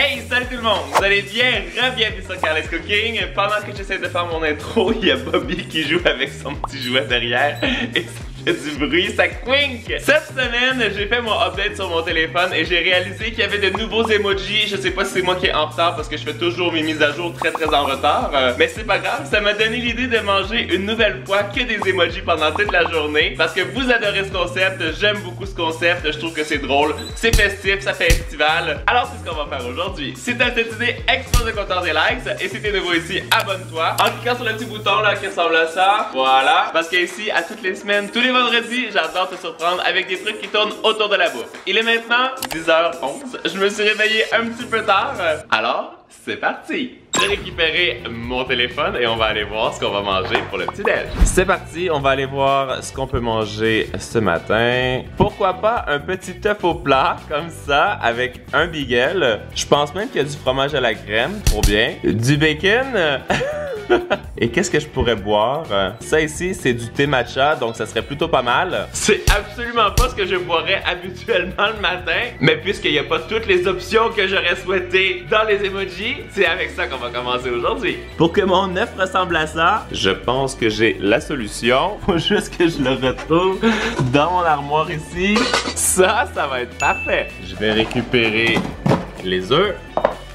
Hey, salut tout le monde! Vous allez bien? Re-bienvenue sur Carlet's Cooking. Pendant que j'essaie de faire mon intro, il y a Bobby qui joue avec son petit jouet derrière et ça fait du bruit, ça quink! Cette semaine, j'ai fait mon update sur mon téléphone et j'ai réalisé qu'il y avait de nouveaux emojis. Je sais pas si c'est moi qui est en retard parce que je fais toujours mes mises à jour très en retard. Mais c'est pas grave, ça m'a donné l'idée de manger une nouvelle fois que des emojis pendant toute la journée. Parce que vous adorez ce concept, j'aime beaucoup ce concept, je trouve que c'est drôle, c'est festif, ça fait estival. Alors c'est ce qu'on va faire aujourd'hui. Si t'as cette idée, explose le compteur des likes. Et si t'es nouveau ici, abonne-toi. En cliquant sur le petit bouton là qui ressemble à ça. Voilà. Parce qu'ici, à toutes les semaines, tous les vendredis, j'adore te surprendre avec des trucs qui tournent autour de la bouffe. Il est maintenant 10h11. Je me suis réveillé un petit peu tard. Alors, c'est parti! J'ai récupéré mon téléphone et on va aller voir ce qu'on va manger pour le petit-déj. C'est parti, on va aller voir ce qu'on peut manger ce matin. Pourquoi pas un petit œuf au plat, comme ça, avec un bagel. Je pense même qu'il y a du fromage à la crème, trop bien. Du bacon. Et qu'est-ce que je pourrais boire? Ça ici, c'est du thé matcha, donc ça serait plutôt pas mal. C'est absolument pas ce que je boirais habituellement le matin. Mais puisqu'il n'y a pas toutes les options que j'aurais souhaité dans les emojis, c'est avec ça qu'on va commencer aujourd'hui. Pour que mon œuf ressemble à ça, je pense que j'ai la solution. Faut juste que je le retrouve dans mon armoire ici. Ça va être parfait. Je vais récupérer les œufs,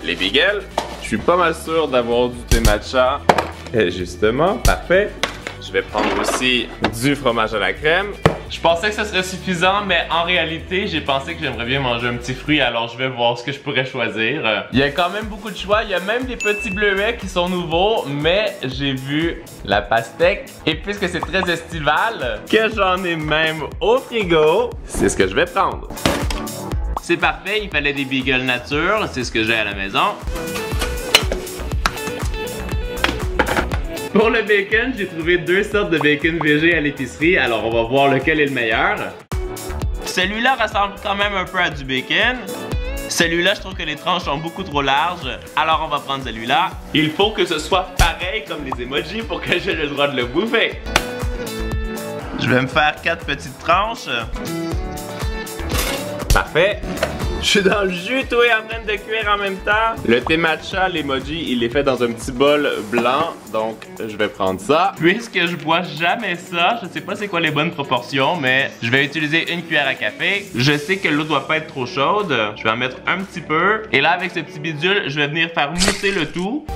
les bagels. Je suis pas mal sûr d'avoir du thé matcha. Justement, parfait. Je vais prendre aussi du fromage à la crème. Je pensais que ce serait suffisant, mais en réalité, j'ai pensé que j'aimerais bien manger un petit fruit, alors je vais voir ce que je pourrais choisir. Il y a quand même beaucoup de choix, il y a même des petits bleuets qui sont nouveaux, mais j'ai vu la pastèque. Et puisque c'est très estival, que j'en ai même au frigo, c'est ce que je vais prendre. C'est parfait, il fallait des bagels nature, c'est ce que j'ai à la maison. Pour le bacon, j'ai trouvé deux sortes de bacon végé à l'épicerie, alors on va voir lequel est le meilleur. Celui-là ressemble quand même un peu à du bacon. Celui-là, je trouve que les tranches sont beaucoup trop larges, alors on va prendre celui-là. Il faut que ce soit pareil comme les emojis pour que j'ai le droit de le bouffer. Je vais me faire 4 petites tranches. Parfait. Je suis dans le jus, tout est en train de cuire en même temps. Le thé matcha, l'emoji, il est fait dans un petit bol blanc, donc je vais prendre ça. Puisque je bois jamais ça, je sais pas c'est quoi les bonnes proportions, mais je vais utiliser une cuillère à café. Je sais que l'eau doit pas être trop chaude, je vais en mettre un petit peu. Et là, avec ce petit bidule, je vais venir faire mousser le tout.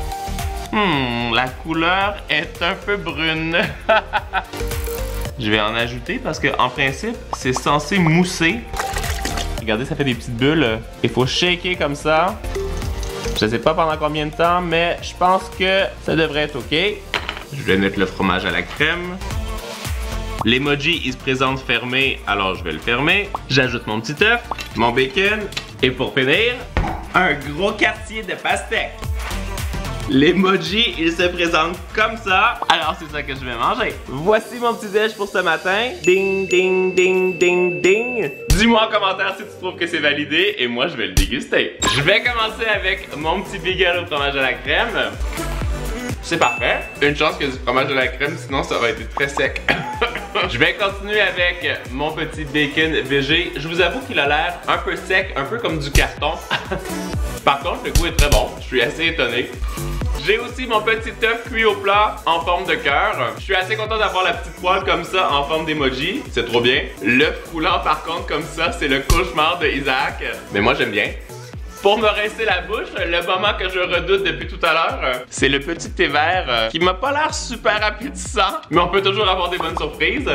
La couleur est un peu brune. Je vais en ajouter parce que en principe, c'est censé mousser. Regardez, ça fait des petites bulles. Il faut shaker comme ça. Je sais pas pendant combien de temps, mais je pense que ça devrait être OK. Je vais mettre le fromage à la crème. L'emoji, il se présente fermé, alors je vais le fermer. J'ajoute mon petit œuf, mon bacon. Et pour finir, un gros quartier de pastèque. L'emoji, il se présente comme ça. Alors c'est ça que je vais manger. Voici mon petit déj pour ce matin. Ding, ding, ding, ding, ding. Dis-moi en commentaire si tu trouves que c'est validé et moi je vais le déguster. Je vais commencer avec mon petit bagel au fromage à la crème. C'est parfait. Une chance qu'il y ait du fromage à la crème, sinon ça va être très sec. Je vais continuer avec mon petit bacon végé. Je vous avoue qu'il a l'air un peu sec, un peu comme du carton. Par contre, le goût est très bon. Je suis assez étonné. J'ai aussi mon petit œuf cuit au plat en forme de cœur. Je suis assez content d'avoir la petite poêle comme ça en forme d'emoji. C'est trop bien. L'œuf coulant par contre comme ça, c'est le cauchemar de Isaac. Mais moi j'aime bien. Pour me rincer la bouche, le moment que je redoute depuis tout à l'heure, c'est le petit thé vert qui m'a pas l'air super appétissant. Mais on peut toujours avoir des bonnes surprises.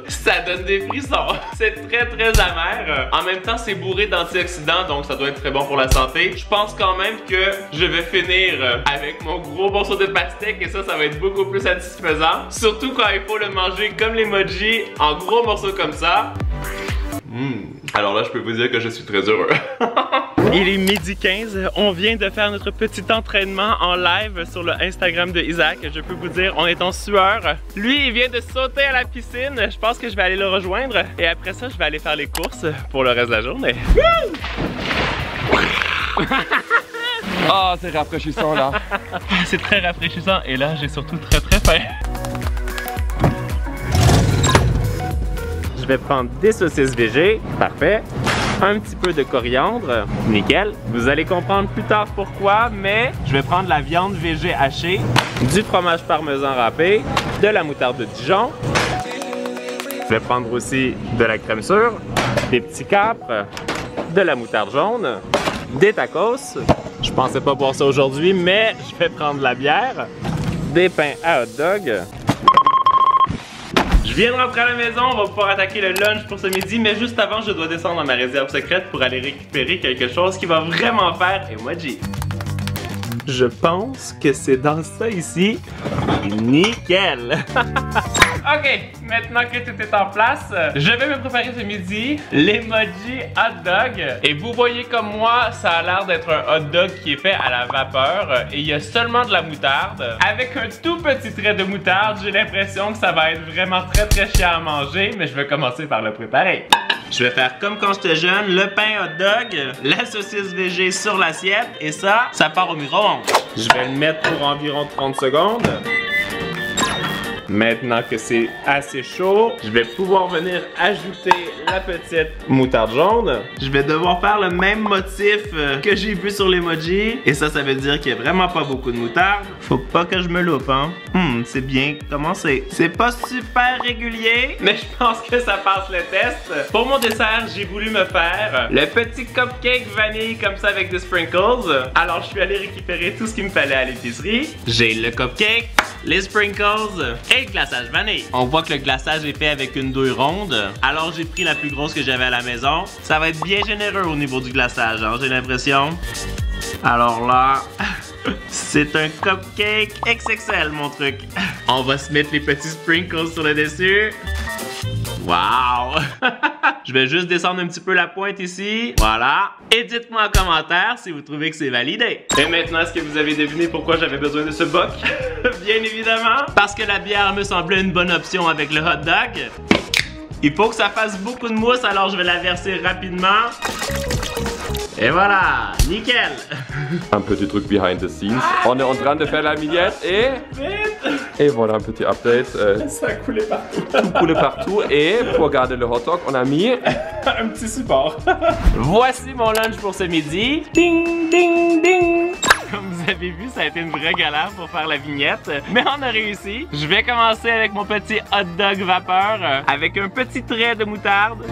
Ça donne des frissons. C'est très amer. En même temps, c'est bourré d'antioxydants, donc ça doit être très bon pour la santé. Je pense quand même que je vais finir avec mon gros morceau de pastèque et ça va être beaucoup plus satisfaisant. Surtout quand il faut le manger comme l'emoji, en gros morceaux comme ça. Alors là, je peux vous dire que je suis très heureux. Il est 12h15, on vient de faire notre petit entraînement en live sur le Instagram de Isaac. Je peux vous dire, on est en sueur. Lui, il vient de sauter à la piscine. Je pense que je vais aller le rejoindre. Et après ça, je vais aller faire les courses pour le reste de la journée. Ah, c'est rafraîchissant là. C'est très rafraîchissant et là, j'ai surtout très faim. Je vais prendre des saucisses végé. Parfait. un petit peu de coriandre. Nickel. Vous allez comprendre plus tard pourquoi, mais je vais prendre la viande végé hachée, du fromage parmesan râpé, de la moutarde de Dijon. Je vais prendre aussi de la crème sûre, des petits capres, de la moutarde jaune, des tacos. Je pensais pas boire ça aujourd'hui, mais je vais prendre de la bière, des pains à hot dog. Je viens de rentrer à la maison, on va pouvoir attaquer le lunch pour ce midi, mais juste avant, je dois descendre dans ma réserve secrète pour aller récupérer quelque chose qui va vraiment faire emoji. Je pense que c'est dans ça ici. Nickel! Ok, maintenant que tout est en place, je vais me préparer ce midi l'emoji hot dog. Et vous voyez comme moi, ça a l'air d'être un hot dog qui est fait à la vapeur et il y a seulement de la moutarde. Avec un tout petit trait de moutarde, j'ai l'impression que ça va être vraiment très chiant à manger, mais je vais commencer par le préparer. Je vais faire comme quand j'étais jeune, le pain hot dog, la saucisse végé sur l'assiette et ça part au micro-ondes. Je vais le mettre pour environ 30 secondes. Maintenant que c'est assez chaud, je vais pouvoir venir ajouter la petite moutarde jaune. Je vais devoir faire le même motif que j'ai vu sur l'emoji. Et ça veut dire qu'il n'y a vraiment pas beaucoup de moutarde. Faut pas que je me loupe, hein. C'est bien commencé. C'est pas super régulier, mais je pense que ça passe le test. Pour mon dessert, j'ai voulu me faire le petit cupcake vanille comme ça avec des sprinkles. Alors je suis allé récupérer tout ce qu'il me fallait à l'épicerie. J'ai le cupcake, les sprinkles et le glaçage vanille. On voit que le glaçage est fait avec une douille ronde. Alors j'ai pris la plus grosse que j'avais à la maison. Ça va être bien généreux au niveau du glaçage, hein, j'ai l'impression. Alors là, c'est un cupcake XXL mon truc. On va se mettre les petits sprinkles sur le dessus. Wow! Je vais juste descendre un petit peu la pointe ici. Voilà. Et dites-moi en commentaire si vous trouvez que c'est validé. Et maintenant, est-ce que vous avez deviné pourquoi j'avais besoin de ce boc? Bien évidemment. Parce que la bière me semblait une bonne option avec le hot dog. Il faut que ça fasse beaucoup de mousse, alors je vais la verser rapidement. Et voilà, nickel. Un petit truc behind the scenes. On est en train de faire la mignette et voilà un petit update. Ça a coulé partout. Tout coulé partout et pour garder le hot dog, on a mis un petit support. Voici mon lunch pour ce midi. Ding, ding, ding. Comme vous avez vu, ça a été une vraie galère pour faire la vignette, mais on a réussi. Je vais commencer avec mon petit hot dog vapeur avec un petit trait de moutarde.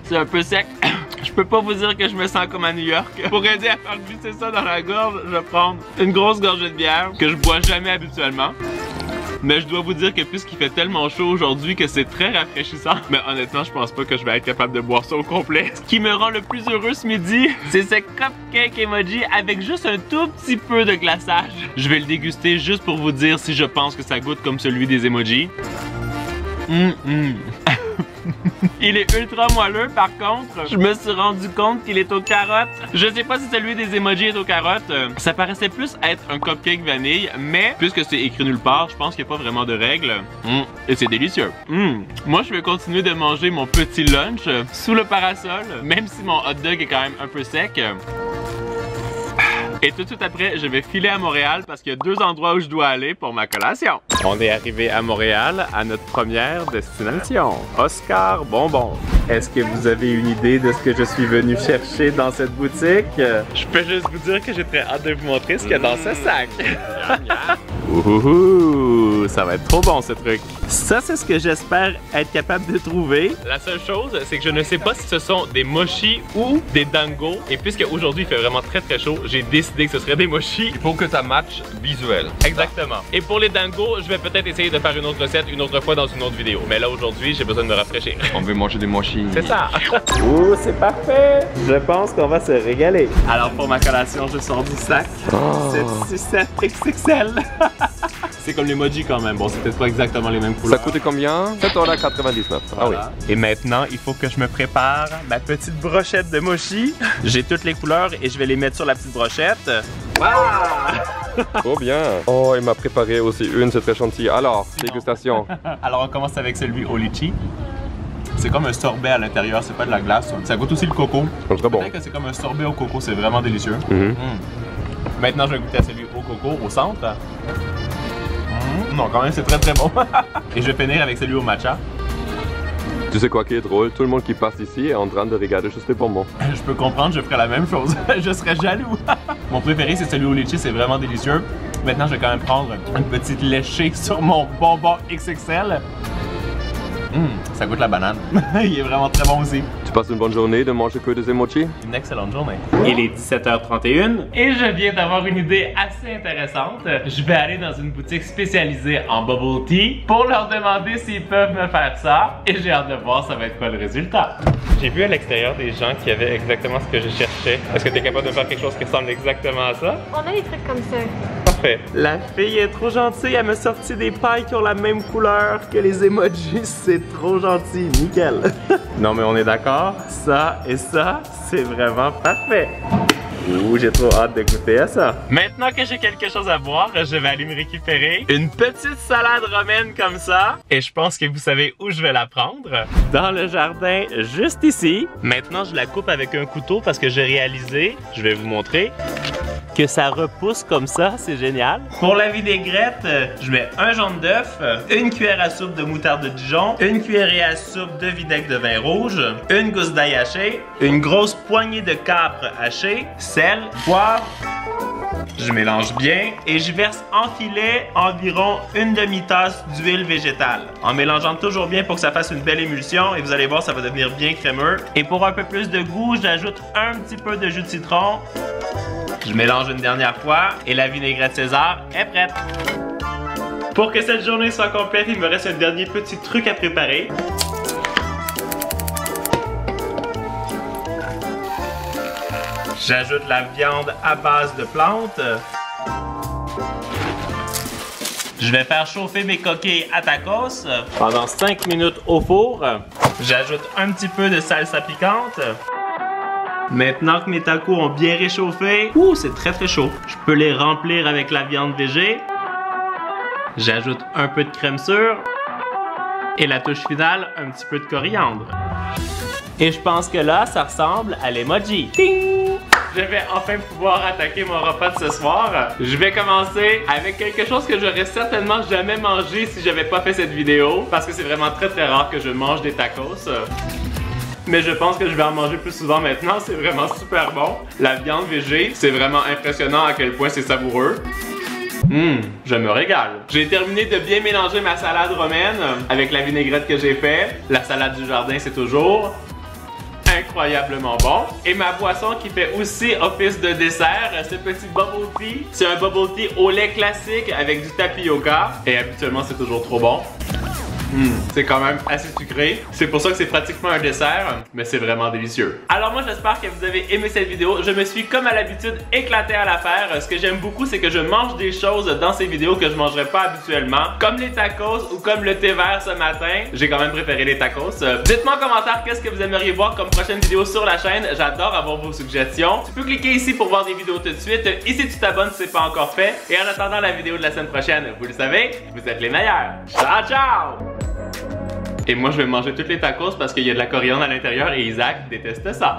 C'est un peu sec. Je peux pas vous dire que je me sens comme à New York. Pour aider à faire glisser ça dans la gorge, je vais prendre une grosse gorgée de bière que je bois jamais habituellement. Mais je dois vous dire que puisqu'il fait tellement chaud aujourd'hui que c'est très rafraîchissant. Mais honnêtement, je pense pas que je vais être capable de boire ça au complet. Ce qui me rend le plus heureux ce midi, c'est ce cupcake emoji avec juste un tout petit peu de glaçage. Je vais le déguster juste pour vous dire si je pense que ça goûte comme celui des emojis. Il est ultra moelleux, par contre, je me suis rendu compte qu'il est aux carottes. Je sais pas si celui des emojis est aux carottes. Ça paraissait plus être un cupcake vanille, mais puisque c'est écrit nulle part, je pense qu'il n'y a pas vraiment de règles. Et c'est délicieux. Moi, je vais continuer de manger mon petit lunch sous le parasol, même si mon hot dog est quand même un peu sec. Et tout de suite après, je vais filer à Montréal parce qu'il y a 2 endroits où je dois aller pour ma collation. On est arrivé à Montréal à notre première destination, Oscar Bonbon. Est-ce que vous avez une idée de ce que je suis venu chercher dans cette boutique? Je peux juste vous dire que j'ai très hâte de vous montrer ce qu'il y a dans ce sac. Ouhouhou, ça va être trop bon ce truc. Ça, c'est ce que j'espère être capable de trouver. La seule chose, c'est que je ne sais pas si ce sont des mochis ou des dangos. Et puisque aujourd'hui il fait vraiment très chaud, j'ai décidé que ce serait des mochis. il faut que ça matche visuel. Exactement. Et pour les dangos, je vais peut-être essayer de faire une autre recette une autre fois dans une autre vidéo. Mais là aujourd'hui, j'ai besoin de me rafraîchir. On veut manger des mochis. C'est ça. Ouh, c'est parfait. Je pense qu'on va se régaler. Alors pour ma collation, je sors du sac. C'est 7 XXL. C'est comme l'emoji quand même. Bon, c'est peut-être pas exactement les mêmes couleurs. Ça coûtait combien? 7,99 $. Ah oui. Et maintenant, il faut que je me prépare ma petite brochette de mochi. J'ai toutes les couleurs et je vais les mettre sur la petite brochette. Wow! Trop bien. Oh, il m'a préparé aussi une, c'est très gentil. Alors, dégustation. Alors, on commence avec celui au litchi. C'est comme un sorbet à l'intérieur, c'est pas de la glace. Ça goûte aussi le coco. C'est très bon. Peut-être que c'est comme un sorbet au coco, c'est vraiment délicieux. Maintenant, je vais goûter à celui au coco au centre. Non, quand même, c'est très bon. Et je vais finir avec celui au matcha. Tu sais quoi qui est drôle? Tout le monde qui passe ici est en train de regarder juste les bonbons. Je peux comprendre, je ferais la même chose. Je serais jaloux. Mon préféré, c'est celui au litchi, c'est vraiment délicieux. Maintenant, je vais quand même prendre une petite léchée sur mon bonbon XXL. Ça goûte la banane. Il est vraiment très bon aussi. Tu passes une bonne journée de manger que des emojis? Une excellente journée. Il est 17h31 et je viens d'avoir une idée assez intéressante. Je vais aller dans une boutique spécialisée en bubble tea pour leur demander s'ils peuvent me faire ça et j'ai hâte de voir ça va être quoi le résultat. J'ai vu à l'extérieur des gens qui avaient exactement ce que je cherchais. Est-ce que tu es capable de faire quelque chose qui ressemble exactement à ça? On a des trucs comme ça. Parfait. La fille est trop gentille, elle m'a sorti des pailles qui ont la même couleur que les emojis, c'est trop gentil, nickel. Non mais on est d'accord, ça et ça, c'est vraiment parfait. Ouh, j'ai trop hâte de goûter à ça. Maintenant que j'ai quelque chose à boire, je vais aller me récupérer une petite salade romaine comme ça. Et je pense que vous savez où je vais la prendre. Dans le jardin, juste ici. Maintenant, je la coupe avec un couteau parce que j'ai réalisé, je vais vous montrer, que ça repousse comme ça, c'est génial. Pour la vinaigrette, je mets un jaune d'œuf, une cuillère à soupe de moutarde de Dijon, une cuillerée à soupe de vinaigre de vin rouge, une gousse d'ail haché, une grosse poignée de capre haché, sel, poivre. Je mélange bien et je verse en filet environ une demi-tasse d'huile végétale. En mélangeant toujours bien pour que ça fasse une belle émulsion et vous allez voir, ça va devenir bien crémeux. Et pour un peu plus de goût, j'ajoute un petit peu de jus de citron. Je mélange une dernière fois et la vinaigrette César est prête. Pour que cette journée soit complète, il me reste un dernier petit truc à préparer. J'ajoute la viande à base de plantes. Je vais faire chauffer mes coquilles à tacos pendant 5 minutes au four. J'ajoute un petit peu de salsa piquante. Maintenant que mes tacos ont bien réchauffé, c'est très très chaud. Je peux les remplir avec la viande végé. J'ajoute un peu de crème sûre. Et la touche finale, un petit peu de coriandre. Et je pense que là, ça ressemble à l'emoji. Ting! Je vais enfin pouvoir attaquer mon repas de ce soir. Je vais commencer avec quelque chose que j'aurais certainement jamais mangé si j'avais pas fait cette vidéo. Parce que c'est vraiment très très rare que je mange des tacos. Mais je pense que je vais en manger plus souvent maintenant, c'est vraiment super bon. La viande végé, c'est vraiment impressionnant à quel point c'est savoureux. Je me régale. J'ai terminé de bien mélanger ma salade romaine avec la vinaigrette que j'ai fait. La salade du jardin, c'est toujours incroyablement bon. Et ma boisson qui fait aussi office de dessert, ce petit bubble tea. C'est un bubble tea au lait classique avec du tapioca. Et habituellement, c'est toujours trop bon. C'est quand même assez sucré. C'est pour ça que c'est pratiquement un dessert, mais c'est vraiment délicieux. Alors moi, j'espère que vous avez aimé cette vidéo. Je me suis, comme à l'habitude, éclaté à la faire. Ce que j'aime beaucoup, c'est que je mange des choses dans ces vidéos que je mangerais pas habituellement, comme les tacos ou comme le thé vert ce matin. J'ai quand même préféré les tacos. Dites-moi en commentaire qu'est-ce que vous aimeriez voir comme prochaine vidéo sur la chaîne. J'adore avoir vos suggestions. Tu peux cliquer ici pour voir des vidéos tout de suite. Ici, tu t'abonnes si c'est pas encore fait. Et en attendant la vidéo de la semaine prochaine, vous le savez, vous êtes les meilleurs. Ciao, ciao! Et moi, je vais manger toutes les tacos parce qu'il y a de la coriandre à l'intérieur et Isaac déteste ça.